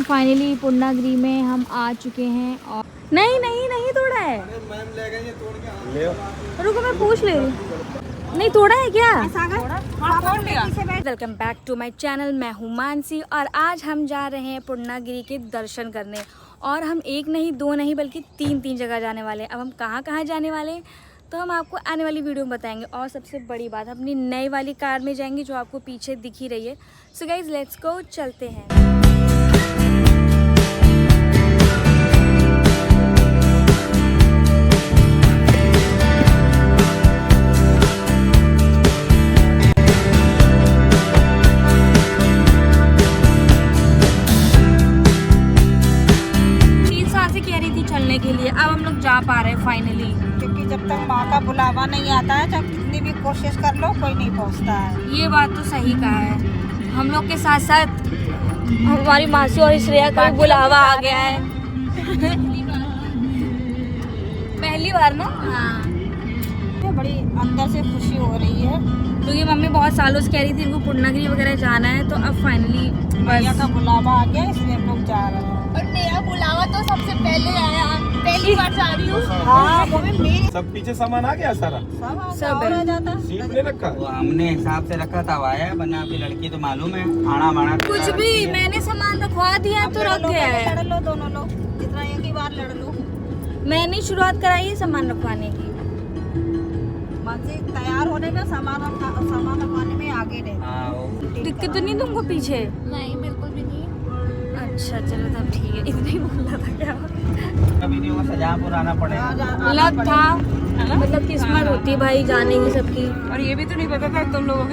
Finally Purnagiri में हम आ चुके हैं और नहीं नहीं नहीं तोड़ा है। मैम ले गए ये तोड़ के। रुको मैं पूछ ले रही। नहीं तोड़ा है क्या? Welcome back to my channel. मैं हूँ मानसी और आज हम जा रहे हैं पूर्णागिरी के दर्शन करने। और हम एक नहीं दो नहीं बल्कि तीन जगह जाने वाले हैं। अब हम कहाँ कहाँ जाने वाले हैं तो हम आपको आने वाली वीडियो में बताएंगे। और सबसे बड़ी बात, अपनी नई वाली कार में जाएंगे जो आपको पीछे दिख ही रही है। सो गाइज लेट्स गो, चलते हैं। चलने के लिए अब हम लोग जा पा रहे हैं फाइनली, क्योंकि जब तक माँ का बुलावा नहीं आता है, जब कितनी भी कोशिश कर लो कोई नहीं पहुँचता है। ये बात तो सही कहा है। हम लोग के साथ साथ हमारी मासी और श्रेया का बुलावा आ गया है। पहली बार ना। हाँ, बड़ी अंदर से खुशी हो रही है क्योंकि मम्मी बहुत सालों से कह रही थी इनको पूर्णागिरी वगैरह जाना है, तो अब फाइनली भैया का बुलावा आ गया, इसलिए हम लोग जा रहे हैं। और मेरा बुलावा तो सबसे पहले आया, पहली बार जा रही हूँ। हाँ, सब पीछे सामान आ गया सारा। सब रह जाता। सीट ले रखा। वो हमने हिसाब से रखा था आया, वरना आपकी लड़की तो मालूम है आना बाना कुछ भी मैंने सामान रखवा दिया तो रख गया है। लड़ लो दोनों लोग, जितना एक ही बार लड़ लो। मैंने शुरुआत कराई है सामान रखवाने की। मानसी तैयार होने में सामान रखवाने में आगे रहे। हाँ, वो दिक्कत तो नहीं तुमको पीछे? नहीं, बिल्कुल भी नहीं। अच्छा चलो तब ठीक है। इतना ही बोलना था क्या? कभी नहीं होगा, सजापुर आना पड़ेगा। लग था, मतलब किस्मत होती है भाई जाने की सबकी। और ये भी तो नहीं पता था तुम लोगों के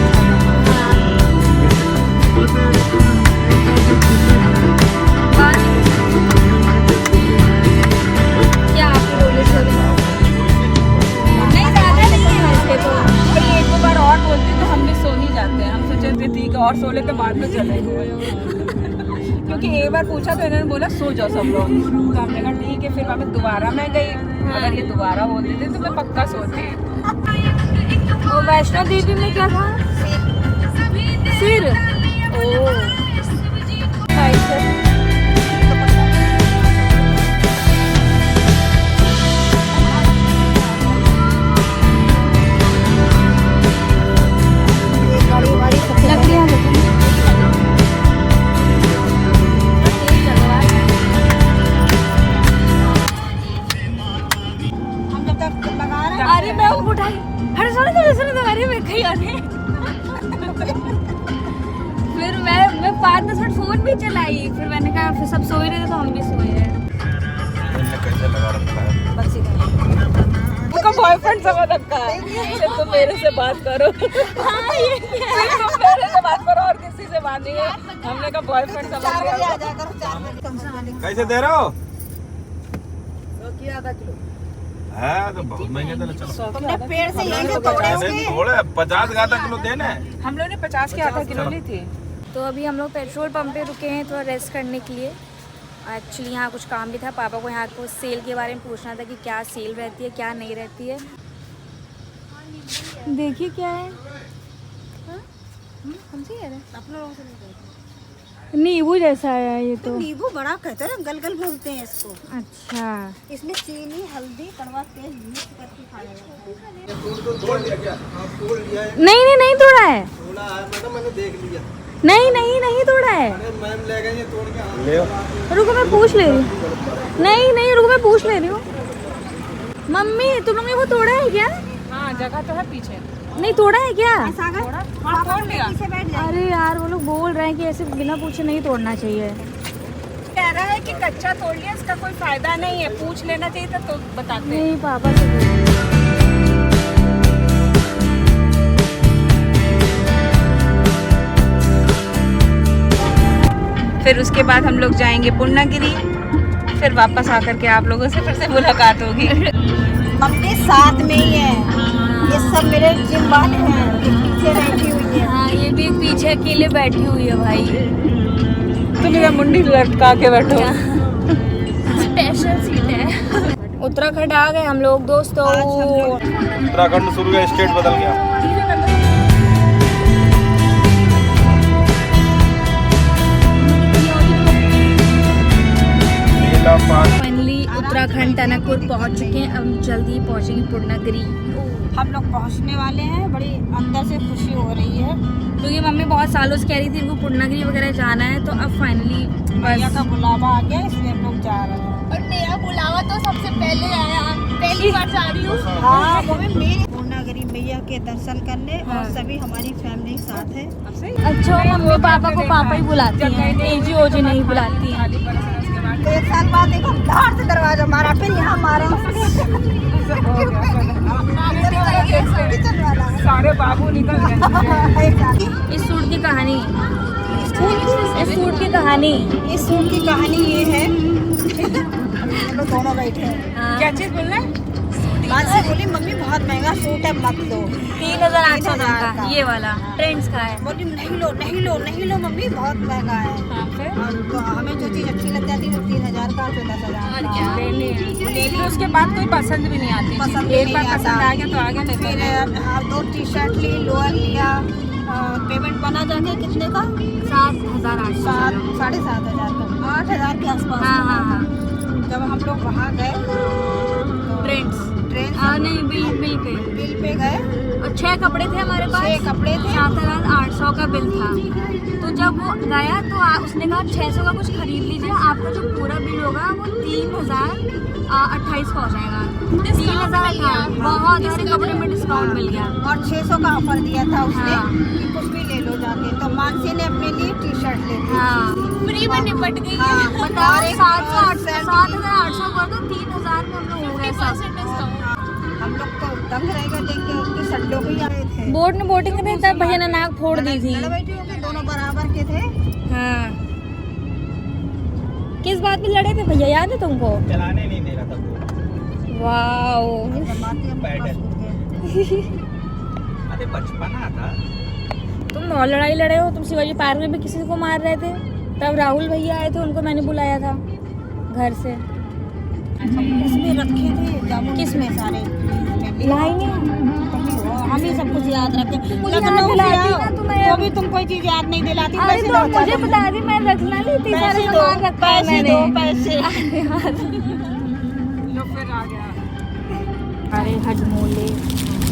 क्या आपकी बोले से नहीं ज्यादा नहीं है वैसे तो। एक दो बार और बोलते तो हम भी सो ही जाते हैं। हम सोचे थे ठीक है और सो लेते, बाद में चले क्योंकि एक बार पूछा तो इन्होंने बोला सो जाओ सब लोग, तो हमने कहा ठीक है। फिर मैं दोबारा मैं गई, अगर ये दोबारा बोल देते तो मैं पक्का सोती। वो वैष्णो देवी में क्या था? सिर। ओह अरे मैं उठाई, अरे सुनो अरे मैं कहीं आने। फिर मैं 5-10 मिनट फोन भी चलाई, फिर मैंने कहा फिर सब सो ही रहे थे तो हम भी सोए हैं। कैसे लगा रखा है? उनका बॉयफ्रेंड समझ रखा है, तुम मेरे से बात करो। हाँ ये तुम मेरे से बात करो और किसी से बात नहीं है। हमने कहा बॉयफ्रेंड समझ लिया। कैसे दे रहे हो? आधा किलो है तो बहुत महंगे दे रहे। चलो तुमने पेड़ से यहीं से तोड़े नहीं, थोड़े 50 का आधा किलो देने। हम लोग ने 50 के आधा किलो ली थी। तो अभी हम लोग पेट्रोल पंप पे रुके हैं थोड़ा रेस्ट करने के लिए। एक्चुअली यहाँ कुछ काम भी था, पापा को यहाँ को सेल के बारे में पूछना था कि क्या सेल रहती है क्या नहीं रहती है। देखिए क्या है, नींबू जैसा है ये तो। नींबू बड़ा कहते हैं, गलगल बोलते हैं इसको। अच्छा इसमें चीनी हल्दी कड़वा तेल मिक्स करके खाया जाता है। तोड़ लिया क्या? हाँ, तोड़ लिया है। नहीं तोड़ा है। तोड़ा है मैडम, मैंने देख लिया। नहीं तोड़ा है। अरे मैम ले गए ये तोड़ के। ले रुको मैं पूछ ले रही हूँ। नहीं रुको मैं पूछ ले रही हूँ। मम्मी तुम लोग ने वो तोड़ा है क्या? हाँ, जगह तो है पीछे। नहीं तोड़ा है क्या? हाँ, तोड़ लिया। अरे यार वो लोग बोल रहे हैं कि ऐसे बिना पूछे नहीं तोड़ना चाहिए। कह रहा है कि कच्चा तोड़ लिया, इसका कोई फायदा नहीं है, पूछ लेना चाहिए था तो बताते। नहीं पापा से फिर उसके बाद हम लोग जाएंगे पूर्णागिरी, फिर वापस आकर के आप लोगों से फिर से मुलाकात होगी। मम्मी साथ में ही है, ये सब मेरे जिम वाले हैं, पीछे बैठी हुई है। हाँ ये भी पीछे अकेले बैठी हुई है भाई। तुम ये मुंडी लटका के बैठो। स्पेशल सीट है। उत्तराखंड आ गए हम लोग दोस्तों। उत्तराखंड शुरू हुआ, स्टेट बदल गया। उत्तराखंड टनकपुर पहुंच चुके हैं। अब जल्दी पहुंचेंगे पूर्णागिरी, हम लोग पहुंचने वाले हैं। बड़ी अंदर से खुशी हो रही है क्योंकि मम्मी बहुत सालों से कह रही थी इनको पूर्णागिरी वगैरह जाना है, तो अब फाइनली भैया का बुलावा आ गया, इसलिए हम लोग जा रहे हैं। और मेरा बुलावा तो सबसे पहले आया, पहली बार जा रही हूँ। हाँ, वो भी मेरी पूर्णागिरी मैया के दर्शन करने और सभी हमारी फैमिली साथ है। अच्छा मम्मी पापा को पापा ही बुलाती हैं, एजी ओजी नहीं बुलाती हैं। तो 1 साल बाद देखो बाहर से दरवाजा मारा, फिर यहाँ मारा। सारे बाबू निकल गए। इस सूट की कहानी, इस सूट की कहानी, इस सूट की कहानी ये है। चलो दोनों बैठे हैं। क्या चीज बोलना है? बात से बोली मम्मी बहुत महंगा सूट है, मत लो। 3800 का ये वाला ट्रेंड्स का है। बोली नहीं लो नहीं लो नहीं लो मम्मी, बहुत महंगा है। और तो हमें जो चीज अच्छी लग जाती है 3000 का, 10,000 का ले ली। उसके बाद कोई पसंद भी नहीं आती। एक बार पसंद आ गया तो आ गया। फिर 2 टी-शर्ट ली, लोअर लिया। पेमेंट बना जाके कितने का? 7,800, 7,500 का, 8,000 के आसपास। हाँ। जब हम लोग वहाँ गए ट्रेंड्स ट्रेन नहीं, बिल पे गए और 6 कपड़े थे हमारे पास। 6 कपड़े थे। 7,800 का बिल था। तो जब वो गया तो उसने कहा 600 का कुछ खरीद लीजिए, आपका जो पूरा बिल होगा वो 3,028 का हो जाएगा। 3,000 बहुत सारे कपड़े में डिस्काउंट मिल गया। और 600 का ऑफर दिया था उसने हाँ। कि कुछ भी ले लो जाके। तो मानसी ने अपने लिए टी-शर्ट ले ली। हाँ, फ्री में निपट गई। हाँ, बताओ और एक 7,800 कर दो, 3,000 में हम लोग हो गए सब। हम लोग तो दंग रह गए देख के, उनके सड्डों भी आए थे। बोट में बोटिंग में तब भैया ने नाक फोड़ दी थी। बैठे होके दोनों बराबर के थे। हाँ, किस बात पे लड़े थे भैया, याद है तुमको? चलाने नहीं दे रहा था वो। वाओ, अरे बचपना था। तुम बहुत लड़ाई लड़े हो। तुम शिवाजी पार्क में भी किसी को मार रहे थे। तब राहुल भैया आए थे, उनको मैंने बुलाया था घर से। इसमें रखे थे जामुन। किसमें? सारे लाएंगे हम ही सब कुछ याद रखे। मुझे याद दिलाती ना तुम्हें। तो भी तुम कोई चीज याद नहीं दिलाती। अरे पैसे तो दो, मुझे बता दी, मैं रखना नहीं थी, सारे पैसे दो, सामान रखा है पैसे दो, मैंने। पैसे। अरे हजमोले,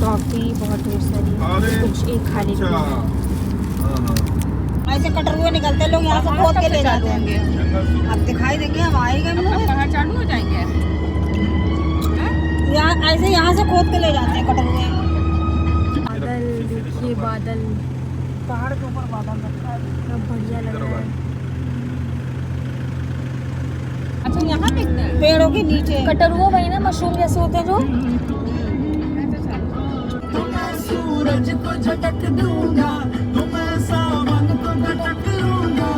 टॉफी बहुत ढेर सारी, कुछ एक खाली ऐसे कटरुए निकलते लोग यहाँ से खोद के ले जाते हैं। अब दिखाई देंगे, हम आएंगे पहाड़ चालू हो जाएंगे। ऐसे यहाँ से खोद के ले जाते हैं कटरुए। बादल देखिए, बादल पहाड़ के ऊपर बादल लगता है, सब बढ़िया लग रहा है। अच्छा यहाँ दिखते हैं पेड़ों के नीचे। कटरुआ वही ना, मशरूम जैसे होते हैं जो। सूरज को झटक दूंगा, सावन को झटक लूंगा।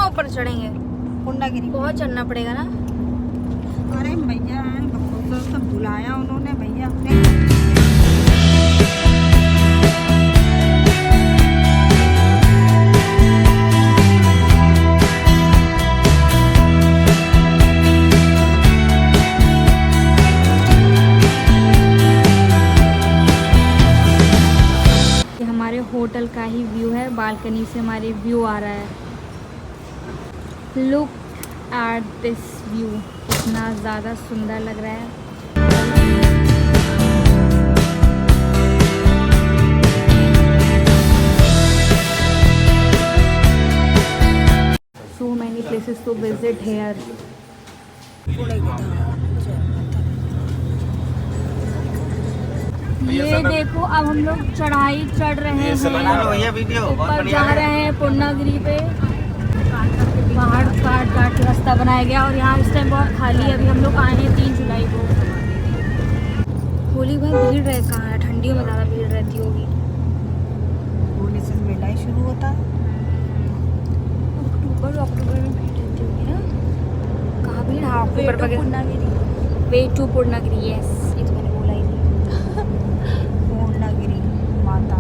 ऊपर चढ़ेंगे, पूर्णागिरी बहुत चढ़ना पड़ेगा ना। अरे भैया सब बुलाया उन्होंने भैया अपने। होटल का ही व्यू है, बालकनी से हमारे व्यू आ रहा है। लुक एट दिस व्यू, कितना ज़्यादा सुंदर लग रहा है। So many places to visit here. ये देखो, अब हम लोग चढ़ाई चढ़ रहे हैं, भैया वीडियो ऊपर जा रहे हैं पूर्णागिरी पे। पहाड़ काट काट के रास्ता बनाया गया और यहाँ इस टाइम बहुत खाली है। अभी हम लोग आए हैं 3 जुलाई को। होली में भीड़ रहे कहाँ है, ठंडियों में ज़्यादा भीड़ रहती होगी। होली से मेला ही शुरू होता है। अक्टूबर में भीड़ रहती होगी ना। कहाँ भीड़? हाँ, अक्टूबर वगैरह। वे टू पूर्णागिरी, यस, ये तो मैंने बोला ही नहीं। पूर्णागिरी माता।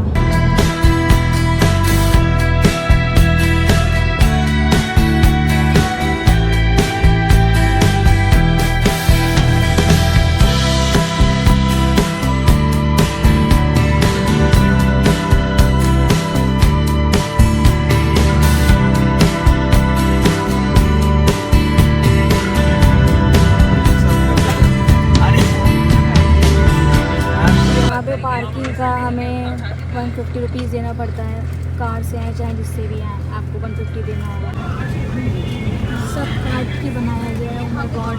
देना पड़ता है, कार से आए चाहे जिससे भी आए आपको 150 देना होगा। सब काट के बनाया गया है। Oh my God.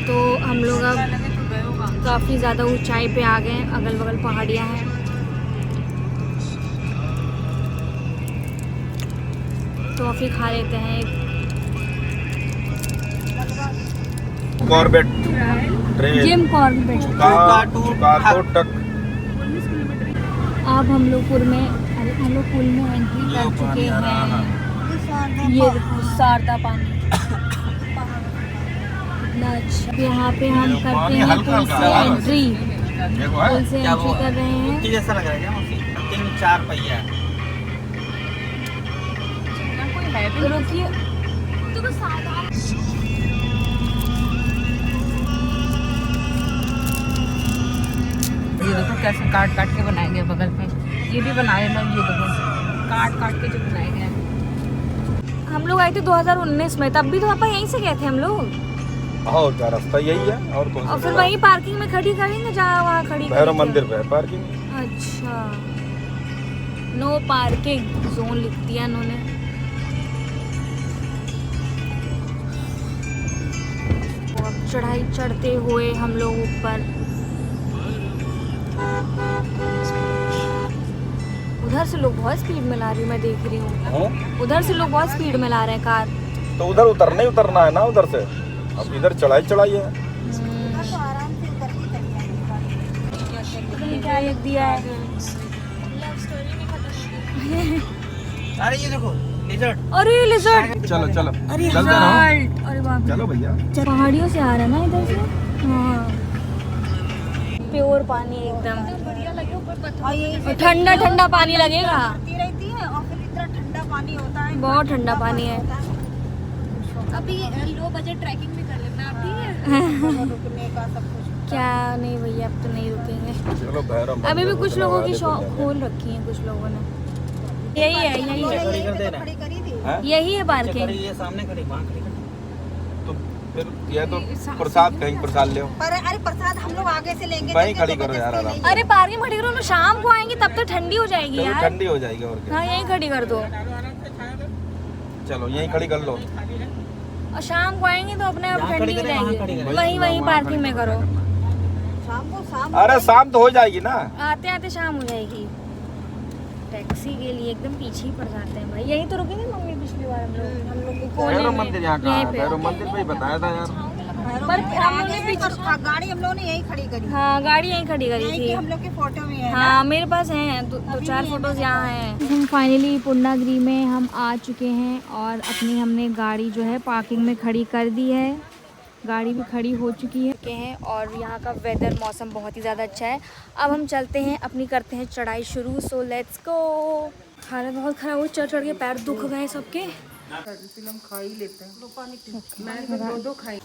तो हम लोग अब काफ़ी ज़्यादा ऊंचाई पे आ गए हैं, अगल बगल पहाड़ियाँ हैं। टॉफ़ी खा लेते हैं एक। Corbett train Jim Corbett. टक। अब हम लोग पुल में एंट्री कर चुके हैं। ये देखो शारदा पानी कितना अच्छा। यहाँ पे हम करते हैं पुल से एंट्री। पुल से एंट्री कर रहे हैं। जैसा लग रहा है क्या मौसी? 3-4 पहिया। तो रुकिए। ये देखो कैसे काट काट के बनाए गए बगल में। ये भी बनाए ना, ये देखो काट काट के जो बनाए गए। हम लोग आए थे 2019 में, तब भी तो पापा यहीं से गए थे हम लोग। और क्या रास्ता यही है और कौन सा? और फिर वहीं पार्किंग में खड़ी करेंगे जहाँ वहाँ खड़ी भैरव करेंगे। मंदिर पे है पार्किंग। अच्छा, नो पार्किंग जोन लिख दिया इन्होंने। अब चढ़ाई चढ़ते हुए हम लोग ऊपर। उधर से लोग बहुत स्पीड में ला रही हूँ, मैं देख रही हूँ। उधर से लोग बहुत स्पीड में ला रहे हैं कार। तो उधर उतरना है ना उधर से। अब इधर चढ़ाई है। क्या लिख दिया है? अरे ये देखो लिजर्ड। अरे लिजर्ड। चलो अरे चलते रहो। लिजर्ड। अरे बाप रे। चलो भैया। पहाड़ियों से आ रहा है ना इधर से। हाँ, प्योर पानी एकदम। और ठंडा ठंडा पानी लगेगा। रहती है और फिर इतना ठंडा पानी होता है। बहुत ठंडा पानी है। अभी लो बजट ट्रैकिंग भी कर लेना अभी रुकने का सब कुछ। क्या नहीं भैया, अब तो नहीं रुकेंगे। चलो भैरव अभी भी मंदिर कुछ लोगों की दरवाजे शॉप खुले हैं। खोल रखी है कुछ लोगों ने। यही है, यही है, खड़ी कर देना। खड़ी करी थी। हैं? यही है खड़ी पार्किंग। ये सामने खड़ी, वहाँ खड़ी कर। तो फिर ये तो प्रसाद कहीं प्रसाद ले पर अरे प्रसाद हम लोग आगे से लेंगे। वहीं खड़ी करो यार आराम। अरे पार्किंग खड़ी करो ना, शाम को आएंगे तब तो ठंडी हो जाएगी चलो यार। ठंडी हो जाएगी और क्या। हाँ यहीं खड़ी कर दो। चलो यहीं खड़ी कर लो। और शाम को आएंगे तो अपने आप जहाँ ठंडी खड़ी हो करें, वहाँ खड़ी जाएगी। करें। वहीं पार्किंग में करो। अरे शाम तो हो जाएगी ना। आते आते शाम हो जाएगी। टैक्सी के लिए एकदम पीछे ही पड़ जाते हैं भाई। यहीं तो रुकेंगे मम्मी पिछली बार हम लोग कोने भैरव में। मंदिर यहाँ का यहीं है। पे। भैरव मंदिर पे ही बताया था यार। पर हम लोग ने पीछे। गाड़ी हम लोगों ने यही खड़ी करी। हाँ गाड़ी यहीं खड़ी करी यही थी। की हम लोग के फोटो में है। हाँ मेरे पास हैं दो चार फोटोज यहाँ हैं। हम फाइनली पूर्णागिरी में हम आ चुके हैं और अपनी हमने गाड़ी जो है पार्किंग में खड़ी कर दी है। गाड़ी भी खड़ी हो चुकी है और यहाँ का वेदर मौसम बहुत ही ज़्यादा अच्छा है। अब हम चलते हैं अपनी करते हैं चढ़ाई शुरू। So let's go. हालत बहुत ख़राब हो, चढ़ के पैर दुख गए सबके। हम खा ही लेते हैं। मैं 2 खाई।